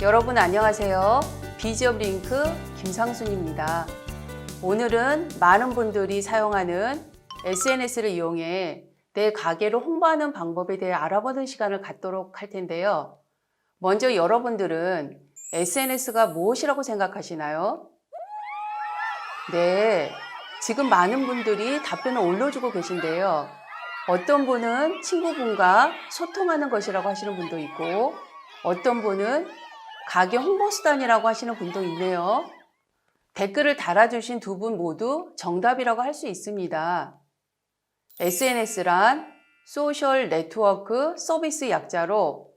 여러분 안녕하세요. 비지업 링크 김상순입니다. 오늘은 많은 분들이 사용하는 SNS를 이용해 내 가게를 홍보하는 방법에 대해 알아보는 시간을 갖도록 할 텐데요. 먼저 여러분들은 SNS가 무엇이라고 생각하시나요? 네, 지금 많은 분들이 답변을 올려주고 계신데요. 어떤 분은 친구분과 소통하는 것이라고 하시는 분도 있고, 어떤 분은 가게 홍보수단이라고 하시는 분도 있네요. 댓글을 달아주신 두 분 모두 정답이라고 할 수 있습니다. SNS란 소셜 네트워크 서비스 약자로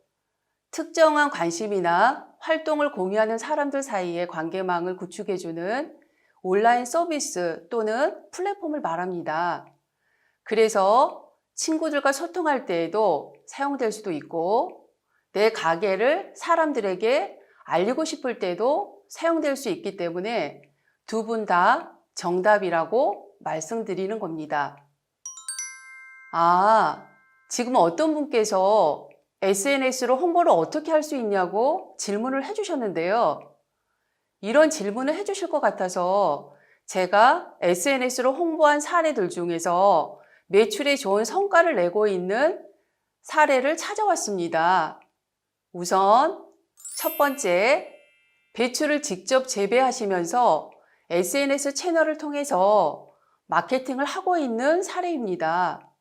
특정한 관심이나 활동을 공유하는 사람들 사이의 관계망을 구축해주는 온라인 서비스 또는 플랫폼을 말합니다. 그래서 친구들과 소통할 때에도 사용될 수도 있고, 내 가게를 사람들에게 알리고 싶을 때도 사용될 수 있기 때문에 두 분 다 정답이라고 말씀드리는 겁니다. 지금 어떤 분께서 SNS로 홍보를 어떻게 할 수 있냐고 질문을 해주셨는데요. 이런 질문을 해주실 것 같아서 제가 SNS로 홍보한 사례들 중에서 매출에 좋은 성과를 내고 있는 사례를 찾아왔습니다. 우선 첫 번째, 배추를 직접 재배하시면서 SNS 채널을 통해서 마케팅을 하고 있는 사례입니다.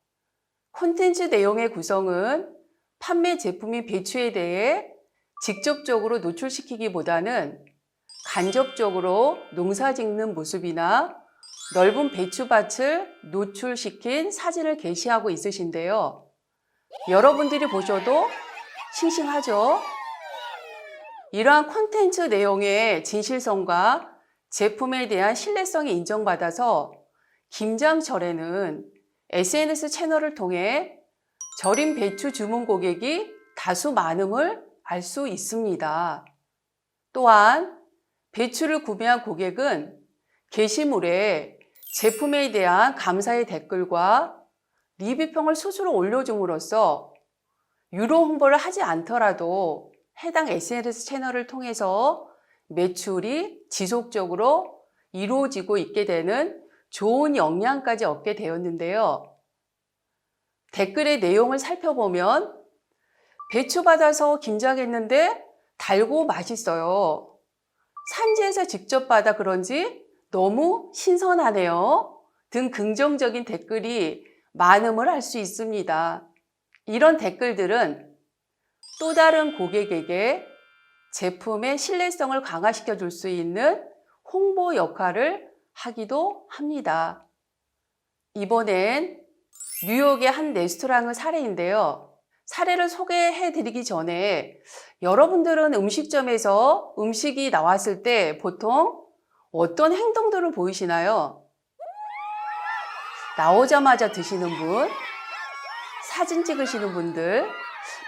콘텐츠 내용의 구성은 판매 제품인 배추에 대해 직접적으로 노출시키기보다는 간접적으로 농사 짓는 모습이나 넓은 배추밭을 노출시킨 사진을 게시하고 있으신데요. 여러분들이 보셔도 싱싱하죠? 이러한 콘텐츠 내용의 진실성과 제품에 대한 신뢰성이 인정받아서 김장철에는 SNS 채널을 통해 절임 배추 주문 고객이 다수 많음을 알 수 있습니다. 또한 배추를 구매한 고객은 게시물에 제품에 대한 감사의 댓글과 리뷰평을 스스로 올려줌으로써 유료 홍보를 하지 않더라도 해당 SNS 채널을 통해서 매출이 지속적으로 이루어지고 있게 되는 좋은 역량까지 얻게 되었는데요. 댓글의 내용을 살펴보면 배추 받아서 김장했는데 달고 맛있어요. 산지에서 직접 받아 그런지 너무 신선하네요. 등 긍정적인 댓글이 많음을 알 수 있습니다. 이런 댓글들은 또 다른 고객에게 제품의 신뢰성을 강화시켜 줄 수 있는 홍보 역할을 하기도 합니다. 이번엔 뉴욕의 한 레스토랑의 사례인데요. 사례를 소개해 드리기 전에 여러분들은 음식점에서 음식이 나왔을 때 보통 어떤 행동들을 보이시나요? 나오자마자 드시는 분, 사진 찍으시는 분들,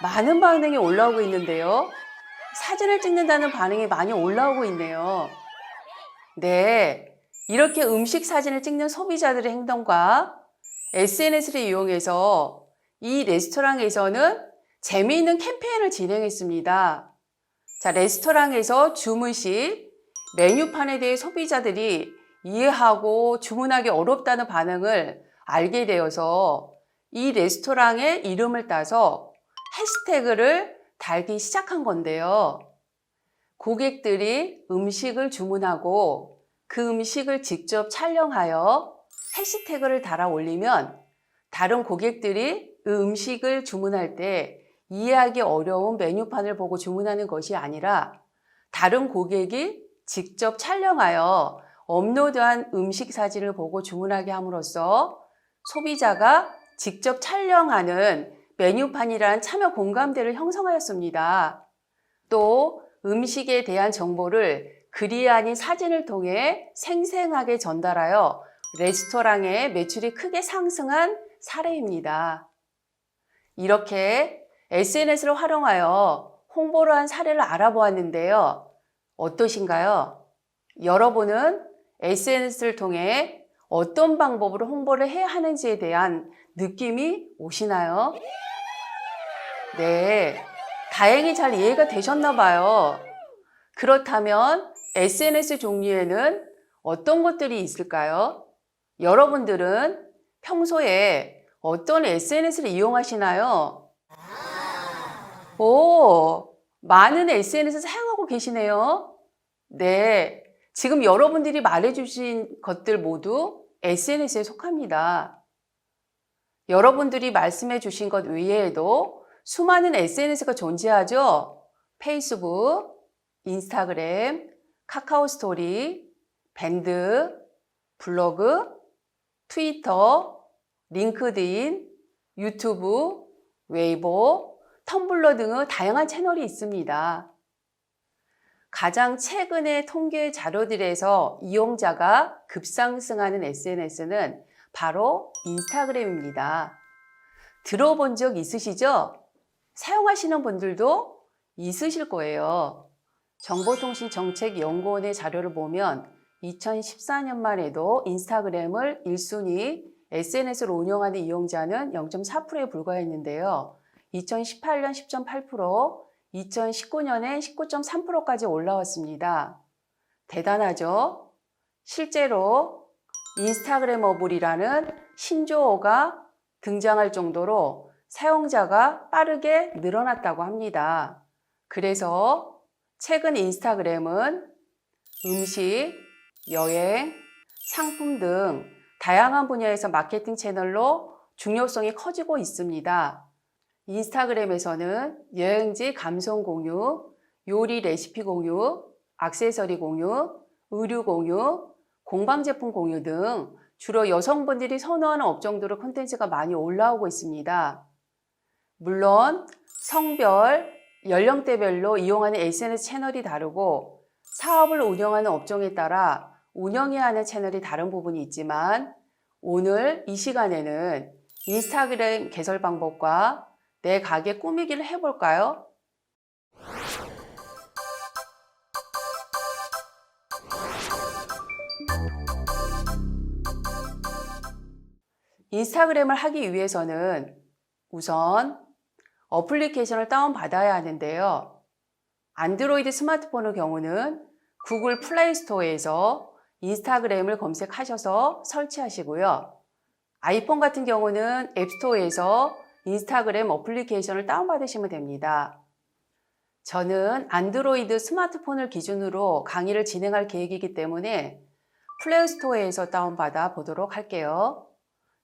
많은 반응이 올라오고 있는데요. 사진을 찍는다는 반응이 많이 올라오고 있네요. 네, 이렇게 음식 사진을 찍는 소비자들의 행동과 SNS를 이용해서 이 레스토랑에서는 재미있는 캠페인을 진행했습니다. 자, 레스토랑에서 주문 시 메뉴판에 대해 소비자들이 이해하고 주문하기 어렵다는 반응을 알게 되어서 이 레스토랑의 이름을 따서 해시태그를 달기 시작한 건데요. 고객들이 음식을 주문하고 그 음식을 직접 촬영하여 해시태그를 달아 올리면 다른 고객들이 그 음식을 주문할 때 이해하기 어려운 메뉴판을 보고 주문하는 것이 아니라 다른 고객이 직접 촬영하여 업로드한 음식 사진을 보고 주문하게 함으로써 소비자가 직접 촬영하는 메뉴판이란 참여 공감대를 형성하였습니다. 또 음식에 대한 정보를 글이 아닌 사진을 통해 생생하게 전달하여 레스토랑의 매출이 크게 상승한 사례입니다. 이렇게 SNS를 활용하여 홍보를 한 사례를 알아보았는데요. 어떠신가요? 여러분은 SNS를 통해 어떤 방법으로 홍보를 해야 하는지에 대한 느낌이 오시나요? 네, 다행히 잘 이해가 되셨나 봐요. 그렇다면 SNS 종류에는 어떤 것들이 있을까요? 여러분들은 평소에 어떤 SNS를 이용하시나요? 오, 많은 SNS 사용하고 계시네요. 네, 지금 여러분들이 말해주신 것들 모두 SNS에 속합니다. 여러분들이 말씀해 주신 것 외에도 수많은 SNS가 존재하죠. 페이스북, 인스타그램, 카카오 스토리, 밴드, 블로그, 트위터, 링크드인, 유튜브, 웨이보, 텀블러 등의 다양한 채널이 있습니다. 가장 최근의 통계 자료들에서 이용자가 급상승하는 SNS는 바로 인스타그램입니다. 들어본 적 있으시죠? 사용하시는 분들도 있으실 거예요. 정보통신정책연구원의 자료를 보면 2014년만 해도 인스타그램을 1순위 SNS로 운영하는 이용자는 0.4%에 불과했는데요. 2018년 10.8%, 2019년엔 19.3%까지 올라왔습니다. 대단하죠? 실제로 인스타그래머블이라는 신조어가 등장할 정도로 사용자가 빠르게 늘어났다고 합니다. 그래서 최근 인스타그램은 음식, 여행, 상품 등 다양한 분야에서 마케팅 채널로 중요성이 커지고 있습니다. 인스타그램에서는 여행지 감성 공유, 요리 레시피 공유, 액세서리 공유, 의류 공유, 공방 제품 공유 등 주로 여성분들이 선호하는 업종들의 콘텐츠가 많이 올라오고 있습니다. 물론 성별, 연령대별로 이용하는 SNS 채널이 다르고 사업을 운영하는 업종에 따라 운영해야 하는 채널이 다른 부분이 있지만 오늘 이 시간에는 인스타그램 개설 방법과 내 가게 꾸미기를 해볼까요? 인스타그램을 하기 위해서는 우선 어플리케이션을 다운받아야 하는데요. 안드로이드 스마트폰의 경우는 구글 플레이 스토어에서 인스타그램을 검색하셔서 설치하시고요. 아이폰 같은 경우는 앱스토어에서 인스타그램 어플리케이션을 다운받으시면 됩니다. 저는 안드로이드 스마트폰을 기준으로 강의를 진행할 계획이기 때문에 플레이스토어에서 다운받아 보도록 할게요.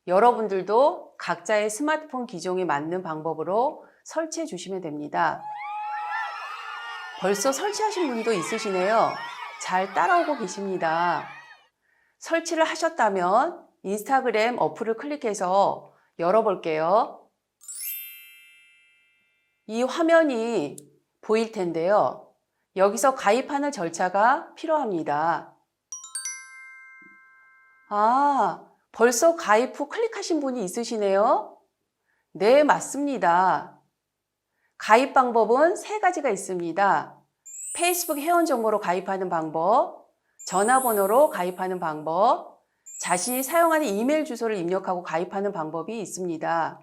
여러분들도 각자의 스마트폰 기종에 맞는 방법으로 설치해 주시면 됩니다. 벌써 설치하신 분도 있으시네요. 잘 따라오고 계십니다. 설치를 하셨다면 인스타그램 어플을 클릭해서 열어볼게요. 이 화면이 보일 텐데요. 여기서 가입하는 절차가 필요합니다. 벌써 가입 후 클릭하신 분이 있으시네요. 네, 맞습니다. 가입 방법은 세 가지가 있습니다. 페이스북 회원 정보로 가입하는 방법, 전화번호로 가입하는 방법, 자신이 사용하는 이메일 주소를 입력하고 가입하는 방법이 있습니다.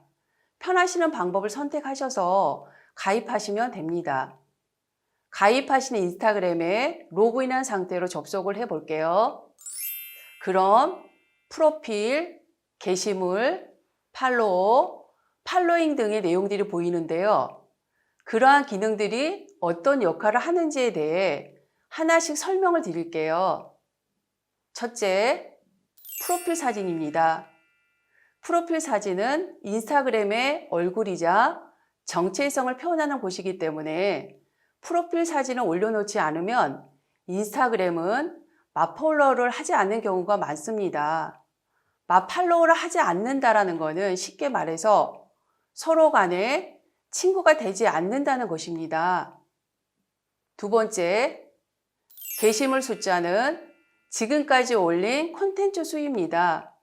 편하시는 방법을 선택하셔서 가입하시면 됩니다. 가입하신 인스타그램에 로그인한 상태로 접속을 해 볼게요. 그럼 프로필, 게시물, 팔로워, 팔로잉 등의 내용들이 보이는데요. 그러한 기능들이 어떤 역할을 하는지에 대해 하나씩 설명을 드릴게요. 첫째, 프로필 사진입니다. 프로필 사진은 인스타그램의 얼굴이자 정체성을 표현하는 곳이기 때문에 프로필 사진을 올려놓지 않으면 인스타그램은 맞팔로우를 하지 않는 경우가 많습니다. 맞팔로우를 하지 않는다라는 것은 쉽게 말해서 서로 간에 친구가 되지 않는다는 것입니다. 두 번째, 게시물 숫자는 지금까지 올린 콘텐츠 수입니다.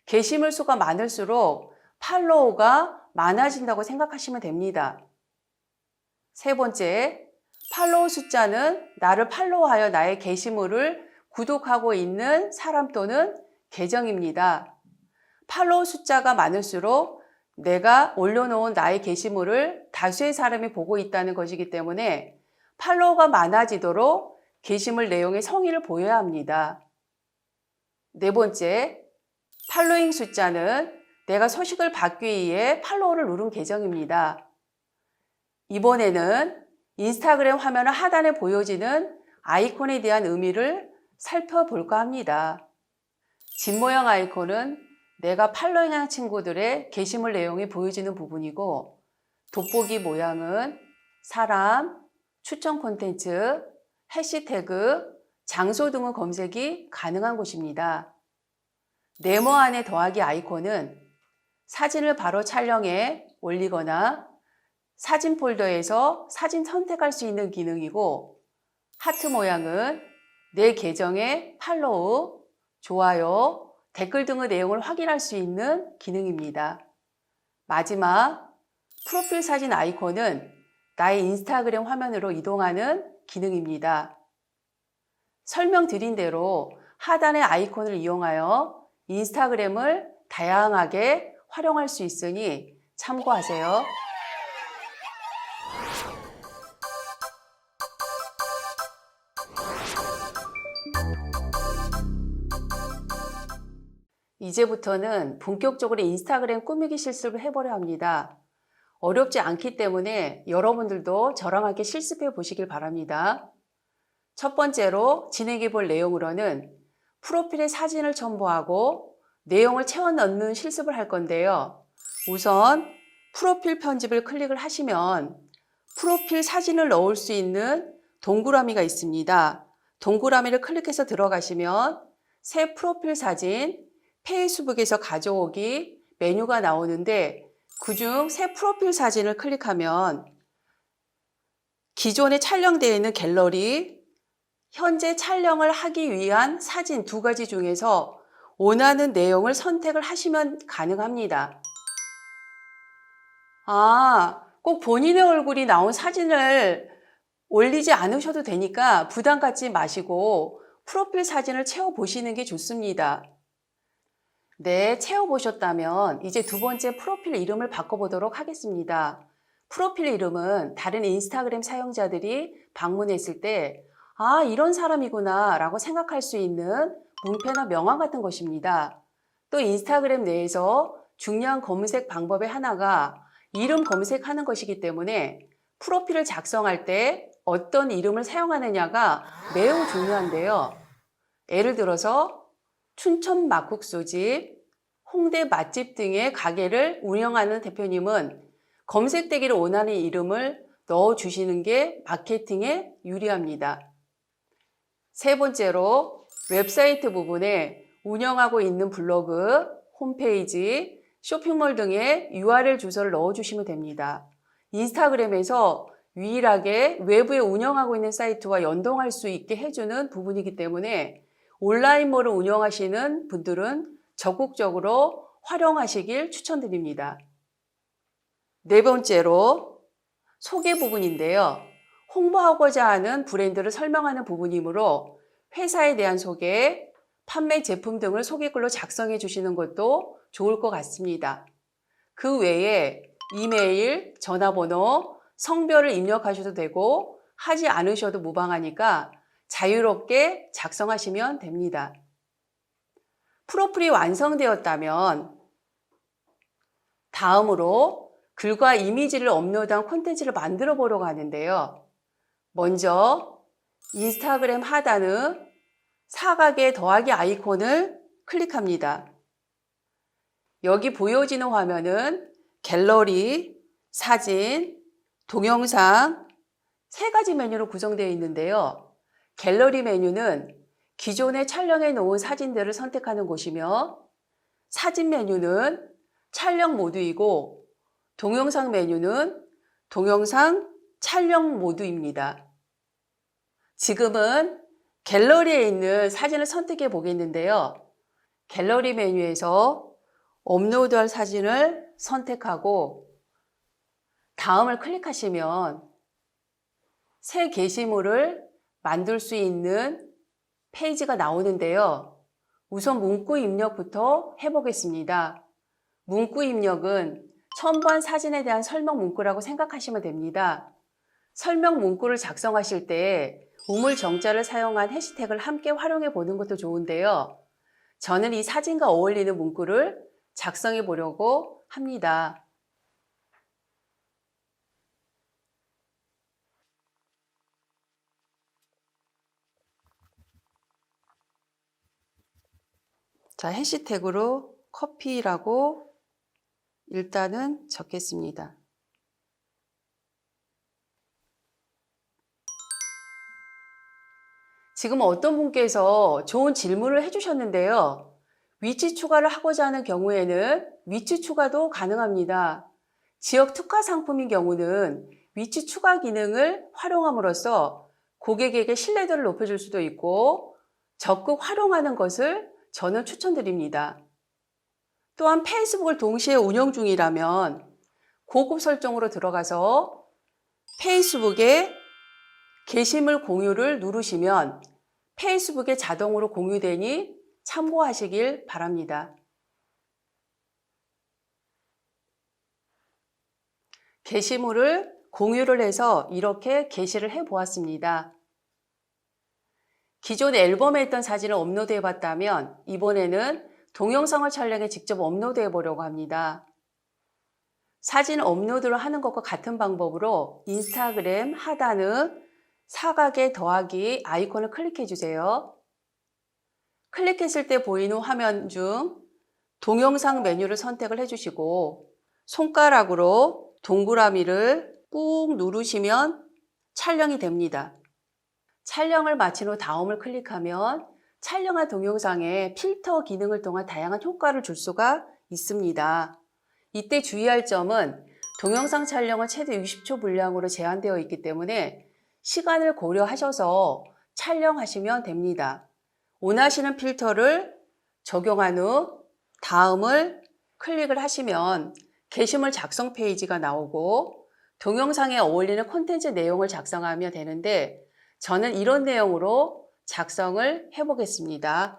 게시물 수가 많을수록 팔로우가 많아진다고 생각하시면 됩니다. 세 번째, 팔로우 숫자는 나를 팔로우하여 나의 게시물을 구독하고 있는 사람 또는 계정입니다. 팔로우 숫자가 많을수록 내가 올려놓은 나의 게시물을 다수의 사람이 보고 있다는 것이기 때문에 팔로워가 많아지도록 게시물 내용의 성의를 보여야 합니다. 네 번째, 팔로잉 숫자는 내가 소식을 받기 위해 팔로우를 누른 계정입니다. 이번에는 인스타그램 화면 하단에 보여지는 아이콘에 대한 의미를 살펴볼까 합니다. 집 모양 아이콘은 내가 팔로잉한 친구들의 게시물 내용이 보여지는 부분이고, 돋보기 모양은 사람, 추천 콘텐츠, 해시태그, 장소 등의 검색이 가능한 곳입니다. 네모 안에 더하기 아이콘은 사진을 바로 촬영해 올리거나 사진 폴더에서 사진 선택할 수 있는 기능이고, 하트 모양은 내 계정의 팔로우, 좋아요, 댓글 등의 내용을 확인할 수 있는 기능입니다. 마지막, 프로필 사진 아이콘은 나의 인스타그램 화면으로 이동하는 기능입니다. 설명드린 대로 하단의 아이콘을 이용하여 인스타그램을 다양하게 활용할 수 있으니 참고하세요. 이제부터는 본격적으로 인스타그램 꾸미기 실습을 해보려 합니다. 어렵지 않기 때문에 여러분들도 저랑 함께 실습해 보시길 바랍니다. 첫 번째로 진행해 볼 내용으로는 프로필에 사진을 첨부하고 내용을 채워 넣는 실습을 할 건데요. 우선 프로필 편집을 클릭을 하시면 프로필 사진을 넣을 수 있는 동그라미가 있습니다. 동그라미를 클릭해서 들어가시면 새 프로필 사진, 페이스북에서 가져오기 메뉴가 나오는데, 그중 새 프로필 사진을 클릭하면 기존에 촬영되어 있는 갤러리, 현재 촬영을 하기 위한 사진 두 가지 중에서 원하는 내용을 선택을 하시면 가능합니다. 꼭 본인의 얼굴이 나온 사진을 올리지 않으셔도 되니까 부담 갖지 마시고 프로필 사진을 채워보시는 게 좋습니다. 네, 채워보셨다면 이제 두 번째 프로필 이름을 바꿔보도록 하겠습니다. 프로필 이름은 다른 인스타그램 사용자들이 방문했을 때 이런 사람이구나 라고 생각할 수 있는 문패나 명함 같은 것입니다. 또 인스타그램 내에서 중요한 검색 방법의 하나가 이름 검색하는 것이기 때문에 프로필을 작성할 때 어떤 이름을 사용하느냐가 매우 중요한데요. 예를 들어서 춘천 막국수집, 홍대 맛집 등의 가게를 운영하는 대표님은 검색되기를 원하는 이름을 넣어주시는 게 마케팅에 유리합니다. 세 번째로 웹사이트 부분에 운영하고 있는 블로그, 홈페이지, 쇼핑몰 등의 URL 주소를 넣어주시면 됩니다. 인스타그램에서 유일하게 외부에 운영하고 있는 사이트와 연동할 수 있게 해주는 부분이기 때문에 온라인몰을 운영하시는 분들은 적극적으로 활용하시길 추천드립니다. 네 번째로 소개 부분인데요. 홍보하고자 하는 브랜드를 설명하는 부분이므로 회사에 대한 소개, 판매 제품 등을 소개글로 작성해 주시는 것도 좋을 것 같습니다. 그 외에 이메일, 전화번호, 성별을 입력하셔도 되고 하지 않으셔도 무방하니까 자유롭게 작성하시면 됩니다. 프로필이 완성되었다면 다음으로 글과 이미지를 업로드한 콘텐츠를 만들어 보려고 하는데요. 먼저 인스타그램 하단의 사각의 더하기 아이콘을 클릭합니다. 여기 보여지는 화면은 갤러리, 사진, 동영상 세 가지 메뉴로 구성되어 있는데요. 갤러리 메뉴는 기존에 촬영해 놓은 사진들을 선택하는 곳이며, 사진 메뉴는 촬영 모드이고 동영상 메뉴는 동영상 촬영 모드입니다. 지금은 갤러리에 있는 사진을 선택해 보겠는데요. 갤러리 메뉴에서 업로드할 사진을 선택하고 다음을 클릭하시면 새 게시물을 만들 수 있는 페이지가 나오는데요. 우선 문구 입력부터 해보겠습니다. 문구 입력은 첨부한 사진에 대한 설명 문구라고 생각하시면 됩니다. 설명 문구를 작성하실 때 우물 정자를 사용한 해시태그를 함께 활용해 보는 것도 좋은데요. 저는 이 사진과 어울리는 문구를 작성해 보려고 합니다. 자, 해시태그로 커피라고 일단은 적겠습니다. 지금 어떤 분께서 좋은 질문을 해주셨는데요. 위치 추가를 하고자 하는 경우에는 위치 추가도 가능합니다. 지역 특화 상품인 경우는 위치 추가 기능을 활용함으로써 고객에게 신뢰도를 높여줄 수도 있고 적극 활용하는 것을 저는 추천드립니다. 또한 페이스북을 동시에 운영 중이라면 고급 설정으로 들어가서 페이스북에 게시물 공유를 누르시면 페이스북에 자동으로 공유되니 참고하시길 바랍니다. 게시물을 공유를 해서 이렇게 게시를 해 보았습니다. 기존 앨범에 있던 사진을 업로드해 봤다면 이번에는 동영상을 촬영해 직접 업로드해 보려고 합니다. 사진 업로드를 하는 것과 같은 방법으로 인스타그램 하단의 사각의 더하기 아이콘을 클릭해 주세요. 클릭했을 때 보이는 화면 중 동영상 메뉴를 선택을 해주시고 손가락으로 동그라미를 꾹 누르시면 촬영이 됩니다. 촬영을 마친 후 다음을 클릭하면 촬영한 동영상에 필터 기능을 통한 다양한 효과를 줄 수가 있습니다. 이때 주의할 점은 동영상 촬영은 최대 60초 분량으로 제한되어 있기 때문에 시간을 고려하셔서 촬영하시면 됩니다. 원하시는 필터를 적용한 후 다음을 클릭을 하시면 게시물 작성 페이지가 나오고 동영상에 어울리는 콘텐츠 내용을 작성하면 되는데 저는 이런 내용으로 작성을 해보겠습니다.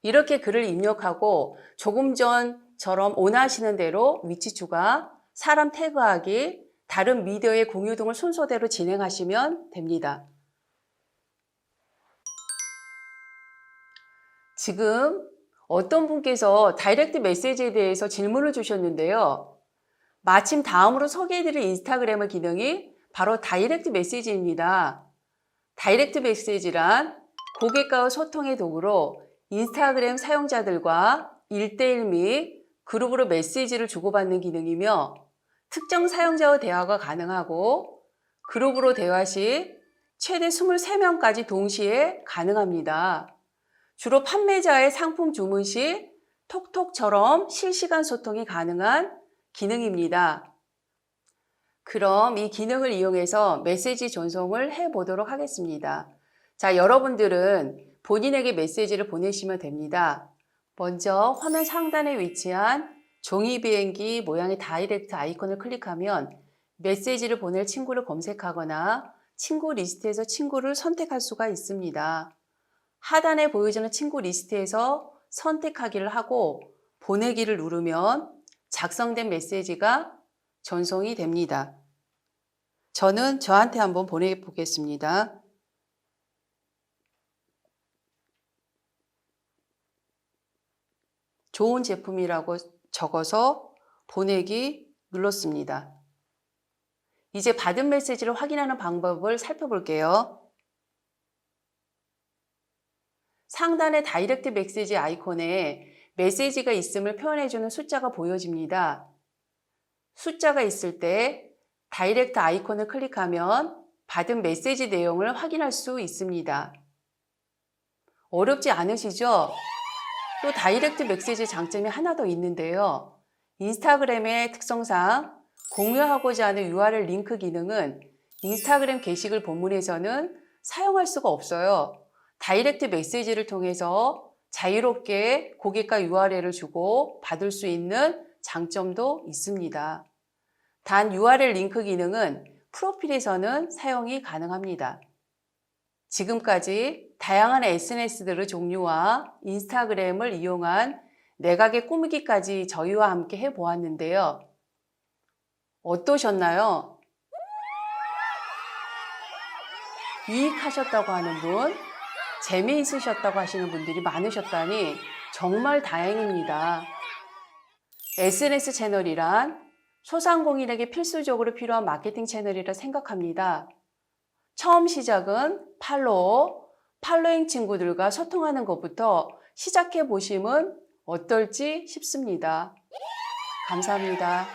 이렇게 글을 입력하고 조금 전처럼 원하시는 대로 위치 추가, 사람 태그하기, 다른 미디어의 공유 등을 순서대로 진행하시면 됩니다. 지금 어떤 분께서 다이렉트 메시지에 대해서 질문을 주셨는데요. 마침 다음으로 소개해드릴 인스타그램의 기능이 바로 다이렉트 메시지입니다. 다이렉트 메시지란 고객과의 소통의 도구로 인스타그램 사용자들과 1대1 및 그룹으로 메시지를 주고받는 기능이며 특정 사용자와 대화가 가능하고 그룹으로 대화 시 최대 23명까지 동시에 가능합니다. 주로 판매자의 상품 주문 시 톡톡처럼 실시간 소통이 가능한 기능입니다. 그럼 이 기능을 이용해서 메시지 전송을 해보도록 하겠습니다. 자, 여러분들은 본인에게 메시지를 보내시면 됩니다. 먼저 화면 상단에 위치한 종이 비행기 모양의 다이렉트 아이콘을 클릭하면 메시지를 보낼 친구를 검색하거나 친구 리스트에서 친구를 선택할 수가 있습니다. 하단에 보여지는 친구 리스트에서 선택하기를 하고 보내기를 누르면 작성된 메시지가 전송이 됩니다. 저는 저한테 한번 보내보겠습니다. 좋은 제품이라고 적어서 보내기 눌렀습니다. 이제 받은 메시지를 확인하는 방법을 살펴볼게요. 상단의 다이렉트 메시지 아이콘에 메시지가 있음을 표현해주는 숫자가 보여집니다. 숫자가 있을 때 다이렉트 아이콘을 클릭하면 받은 메시지 내용을 확인할 수 있습니다. 어렵지 않으시죠? 또 다이렉트 메시지 장점이 하나 더 있는데요. 인스타그램의 특성상 공유하고자 하는 URL 링크 기능은 인스타그램 게시글 본문에서는 사용할 수가 없어요. 다이렉트 메시지를 통해서 자유롭게 고객과 URL을 주고 받을 수 있는 장점도 있습니다. 단 URL 링크 기능은 프로필에서는 사용이 가능합니다. 지금까지 다양한 SNS들의 종류와 인스타그램을 이용한 내가게 꾸미기까지 저희와 함께 해보았는데요. 어떠셨나요? 유익하셨다고 하는 분, 재미있으셨다고 하시는 분들이 많으셨다니 정말 다행입니다. SNS 채널이란 소상공인에게 필수적으로 필요한 마케팅 채널이라 생각합니다. 처음 시작은 팔로잉 친구들과 소통하는 것부터 시작해 보시면 어떨지 싶습니다. 감사합니다.